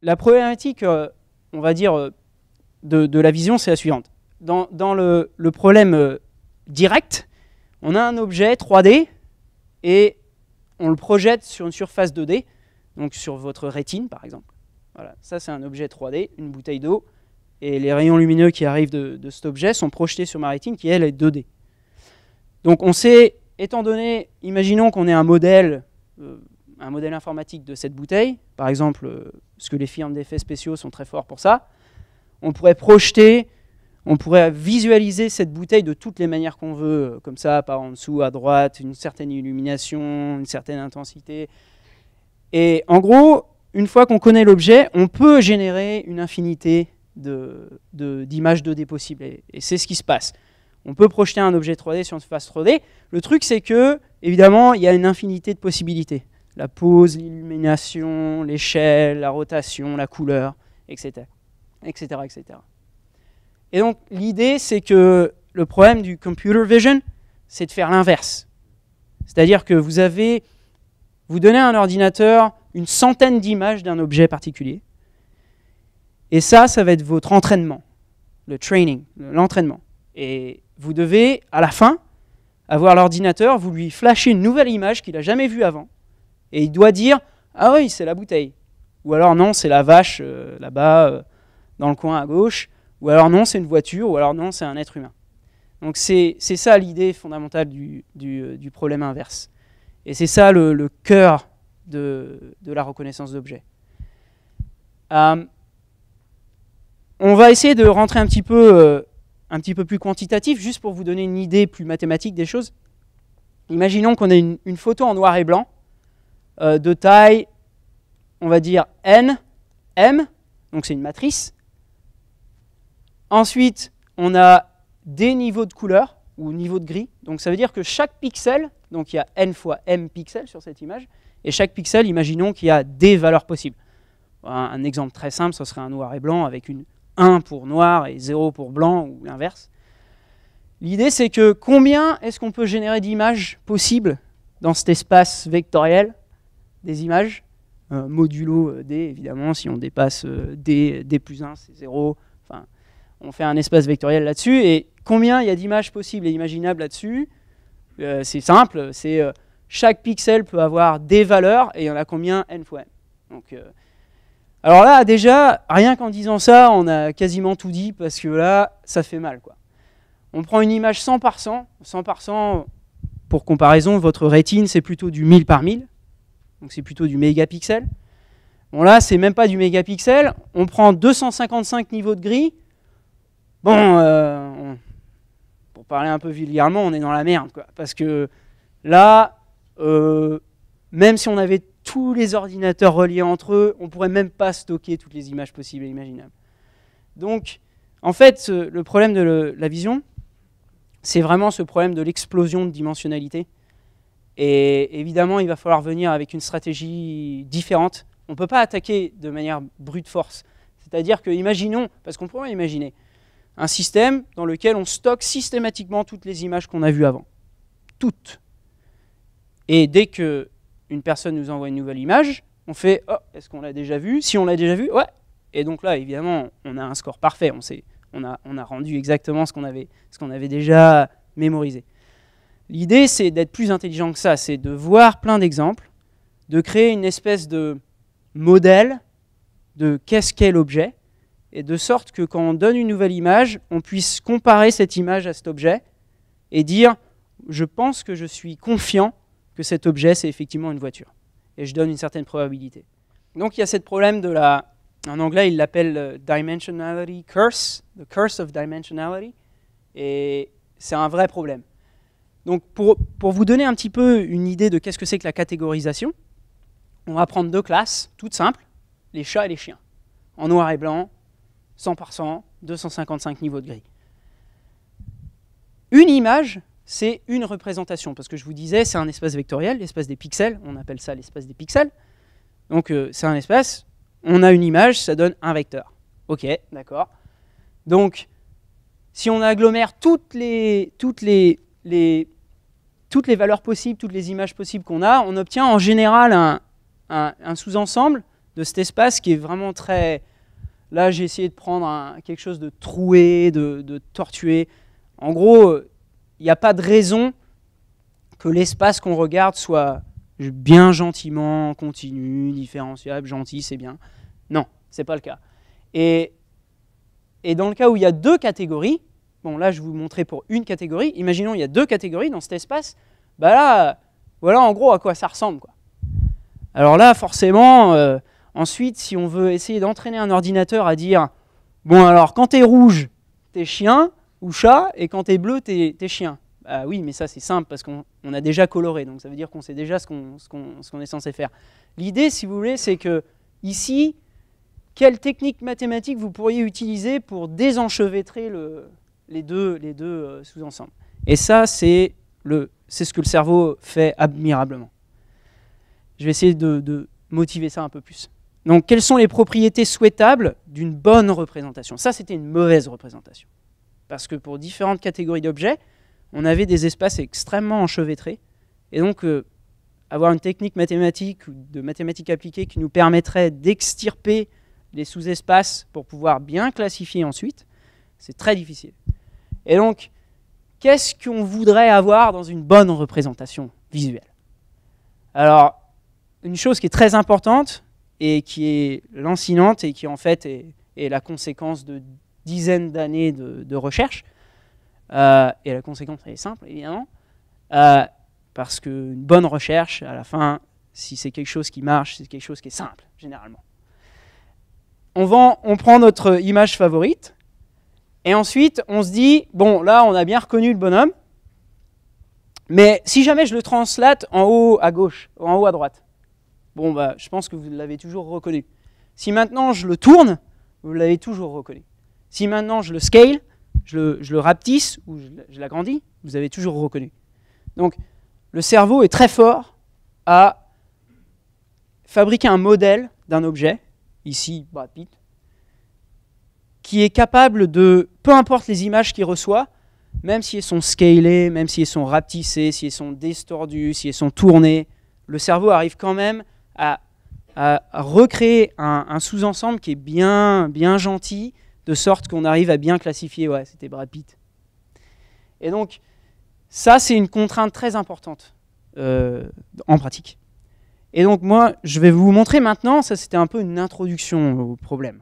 la problématique, on va dire, de la vision, c'est la suivante. Dans le problème direct, on a un objet 3D et on le projette sur une surface 2D, donc sur votre rétine par exemple. Voilà, ça c'est un objet 3D, une bouteille d'eau, et les rayons lumineux qui arrivent de cet objet sont projetés sur ma rétine qui elle est 2D. Donc on sait, étant donné, imaginons qu'on ait un modèle informatique de cette bouteille, par exemple, parce que les firmes d'effets spéciaux sont très forts pour ça, on pourrait projeter, on pourrait visualiser cette bouteille de toutes les manières qu'on veut, comme ça, par en dessous, à droite, une certaine illumination, une certaine intensité. Et en gros, une fois qu'on connaît l'objet, on peut générer une infinité d'images 2D possibles. Et c'est ce qui se passe. On peut projeter un objet 3D sur une surface 3D. Le truc, c'est que, évidemment, il y a une infinité de possibilités. La pose, l'illumination, l'échelle, la rotation, la couleur, etc. etc., etc. Et donc, l'idée, c'est que le problème du computer vision, c'est de faire l'inverse. C'est-à-dire que vous donnez à un ordinateur une centaine d'images d'un objet particulier. Et ça va être votre entraînement, le training, l'entraînement. Et vous devez, à la fin, avoir l'ordinateur, vous lui flashez une nouvelle image qu'il n'a jamais vue avant. Et il doit dire « Ah oui, c'est la bouteille ». Ou alors « Non, c'est la vache là-bas, dans le coin à gauche ». Ou alors « Non, c'est une voiture ». Ou alors « Non, c'est un être humain ». Donc c'est ça l'idée fondamentale du problème inverse. Et c'est ça le cœur de la reconnaissance d'objets. On va essayer de rentrer un petit peu plus quantitatif, juste pour vous donner une idée plus mathématique des choses. Imaginons qu'on ait une photo en noir et blanc, de taille, on va dire n, m, donc c'est une matrice. Ensuite, on a des niveaux de couleur, ou niveaux de gris. Donc ça veut dire que chaque pixel, donc il y a n fois m pixels sur cette image, et chaque pixel, imaginons qu'il y a des valeurs possibles. Un exemple très simple, ce serait un noir et blanc avec une 1 pour noir et 0 pour blanc, ou l'inverse. L'idée, c'est que combien est-ce qu'on peut générer d'images possibles dans cet espace vectoriel des images, modulo d, évidemment, si on dépasse d plus 1, c'est 0. Enfin, on fait un espace vectoriel là-dessus. Et combien il y a d'images possibles et imaginables là-dessus? C'est simple, c'est chaque pixel peut avoir des valeurs, et il y en a combien? N fois n. Donc, alors là, déjà, rien qu'en disant ça, on a quasiment tout dit, parce que là, ça fait mal, quoi. On prend une image 100 par 100. 100 par 100, pour comparaison, votre rétine, c'est plutôt du 1000 par 1000. Donc c'est plutôt du mégapixel. Bon là, c'est même pas du mégapixel. On prend 255 niveaux de gris. Bon, pour parler un peu vulgairement, on est dans la merde, quoi. Parce que là, même si on avait tous les ordinateurs reliés entre eux, on ne pourrait même pas stocker toutes les images possibles et imaginables. Donc, en fait, le problème de la vision, c'est vraiment ce problème de l'explosion de dimensionnalité. Et évidemment, il va falloir venir avec une stratégie différente. On ne peut pas attaquer de manière brute force. C'est-à-dire que, imaginons, parce qu'on pourrait imaginer, un système dans lequel on stocke systématiquement toutes les images qu'on a vues avant. Toutes. Et dès qu'une personne nous envoie une nouvelle image, on fait « Oh, est-ce qu'on l'a déjà vue ?» Si on l'a déjà vue, ouais. Et donc là, évidemment, on a un score parfait. On a rendu exactement ce qu'on avait déjà mémorisé. L'idée, c'est d'être plus intelligent que ça. C'est de voir plein d'exemples, de créer une espèce de modèle de qu'est-ce qu'est l'objet, et de sorte que quand on donne une nouvelle image, on puisse comparer cette image à cet objet et dire « Je pense que je suis confiant que cet objet, c'est effectivement une voiture. » Et je donne une certaine probabilité. Donc il y a ce problème de la... En anglais, il l'appelle dimensionality curse, the curse of dimensionality, et c'est un vrai problème. Donc pour vous donner un petit peu une idée de qu'est-ce que c'est que la catégorisation, on va prendre deux classes, toutes simples, les chats et les chiens, en noir et blanc, 100 par 100, 255 niveaux de gris. Une image, c'est une représentation, parce que je vous disais, c'est un espace vectoriel, l'espace des pixels, on appelle ça l'espace des pixels. Donc c'est un espace, on a une image, ça donne un vecteur. Ok, d'accord. Donc, si on agglomère toutes les valeurs possibles, toutes les images possibles qu'on a, on obtient en général un sous-ensemble de cet espace qui est vraiment très... Là, j'ai essayé de prendre quelque chose de troué, de tortué. En gros, il n'y a pas de raison que l'espace qu'on regarde soit bien gentiment continu, différenciable, gentil, c'est bien. Non, ce n'est pas le cas. Et dans le cas où il y a deux catégories, bon là je vais vous montrer pour une catégorie, imaginons il y a deux catégories dans cet espace, bah là, voilà en gros à quoi ça ressemble, quoi. Alors là, forcément, ensuite, si on veut essayer d'entraîner un ordinateur à dire « Bon alors, quand t'es rouge, t'es chien ou chat, et quand t'es bleu, t'es chien ». Bah oui, mais ça c'est simple parce qu'on a déjà coloré, donc ça veut dire qu'on sait déjà ce qu'on est censé faire. L'idée, si vous voulez, c'est que ici, quelle technique mathématique vous pourriez utiliser pour désenchevêtrer les deux sous-ensembles. Et ça, c'est ce que le cerveau fait admirablement. Je vais essayer de motiver ça un peu plus. Donc, quelles sont les propriétés souhaitables d'une bonne représentation? Ça, c'était une mauvaise représentation. Parce que pour différentes catégories d'objets, on avait des espaces extrêmement enchevêtrés. Et donc, avoir une technique mathématique ou de mathématiques appliquées qui nous permettrait d'extirper les sous-espaces pour pouvoir bien classifier ensuite, c'est très difficile. Et donc, qu'est-ce qu'on voudrait avoir dans une bonne représentation visuelle? Alors, une chose qui est très importante et qui est lancinante et qui en fait est la conséquence de dizaines d'années de recherche, et la conséquence elle est simple évidemment, parce qu'une bonne recherche, à la fin, si c'est quelque chose qui marche, c'est quelque chose qui est simple, généralement. On prend notre image favorite, et ensuite on se dit, bon là on a bien reconnu le bonhomme, mais si jamais je le translate en haut à gauche, ou en haut à droite, bon bah je pense que vous l'avez toujours reconnu. Si maintenant je le tourne, vous l'avez toujours reconnu. Si maintenant je le scale, je le rapetisse ou je l'agrandis, vous avez toujours reconnu. Donc le cerveau est très fort à fabriquer un modèle d'un objet, ici Brad Pitt, qui est capable de, peu importe les images qu'il reçoit, même si elles sont scalées, même si elles sont rapetissées, si elles sont distordues, si elles sont tournées, le cerveau arrive quand même à recréer un sous-ensemble qui est bien gentil, de sorte qu'on arrive à bien classifier, ouais, c'était Brad Pitt. Et donc, ça, c'est une contrainte très importante en pratique. Et donc, moi, je vais vous montrer maintenant, ça c'était un peu une introduction au problème.